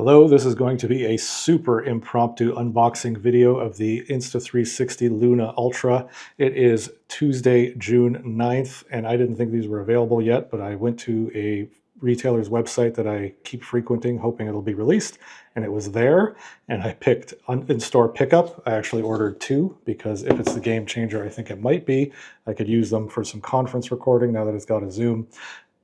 Hello, this is going to be a super impromptu unboxing video of the Insta360 Luna Ultra. It is Tuesday, June 9th, and I didn't think these were available yet, but I went to a retailer's website that I keep frequenting, hoping it'll be released, and it was there, and I picked in-store pickup. I actually ordered two, because if it's the game changer I think it might be, I could use them for some conference recording now that it's got a Zoom.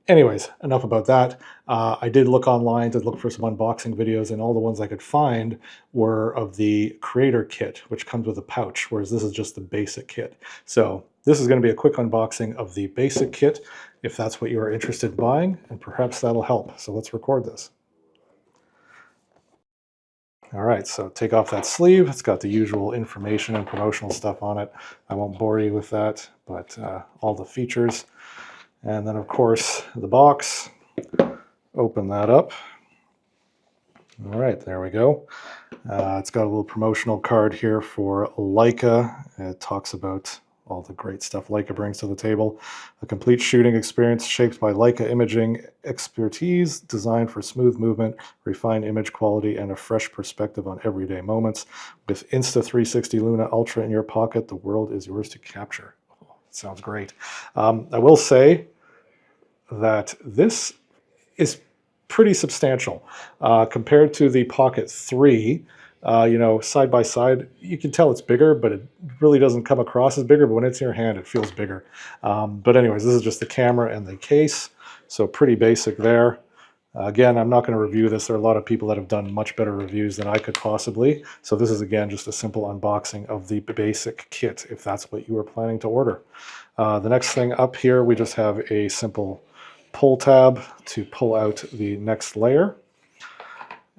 Anyways, enough about that. I did look online to look for some unboxing videos, and all the ones I could find were of the creator kit, which comes with a pouch, whereas this is just the basic kit. So this is going to be a quick unboxing of the basic kit, if that's what you are interested in buying, and perhaps that'll help. So let's record this. All right, so take off that sleeve. It's got the usual information and promotional stuff on it. I won't bore you with that, but all the features. And then, of course, the box. Open that up. All right, there we go. It's got a little promotional card here for Leica. It talks about all the great stuff Leica brings to the table. A complete shooting experience shaped by Leica imaging expertise, designed for smooth movement, refined image quality, and a fresh perspective on everyday moments. With Insta360 Luna Ultra in your pocket, the world is yours to capture. Sounds great. I will say that this is pretty substantial compared to the Pocket 3. Side by side, you can tell it's bigger, but it really doesn't come across as bigger. But when it's in your hand, it feels bigger. But anyways, this is just the camera and the case, so pretty basic there. Again, I'm not going to review this. There are a lot of people that have done much better reviews than I could possibly. So this is, again, just a simple unboxing of the basic kit, if that's what you were planning to order. The next thing up here, we just have a simple pull tab to pull out the next layer.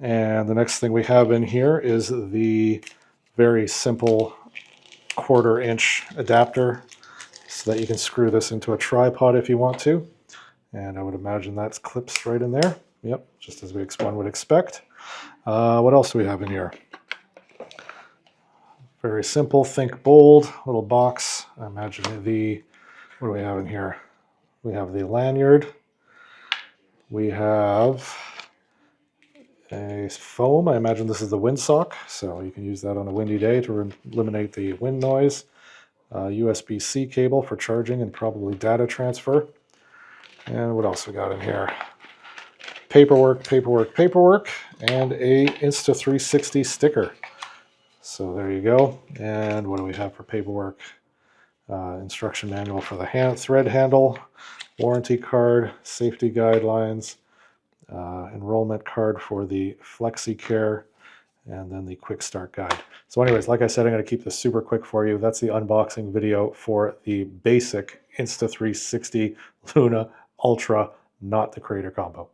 And the next thing we have in here is the very simple 1/4-inch adapter so that you can screw this into a tripod if you want to. And I would imagine that clips right in there. Yep, just as one would expect. What else do we have in here? Very simple, think bold, little box. I imagine what do we have in here? We have the lanyard. We have a foam. I imagine this is the windsock, so you can use that on a windy day to eliminate the wind noise. USB-C cable for charging and probably data transfer. And what else we got in here? Paperwork, and a Insta360 sticker. So there you go. And what do we have for paperwork? Instruction manual for the thread handle, warranty card, safety guidelines, enrollment card for the FlexiCare, and then the quick start guide. So anyways, like I said, I'm going to keep this super quick for you. That's the unboxing video for the basic Insta360 Luna Ultra, not the Creator Combo.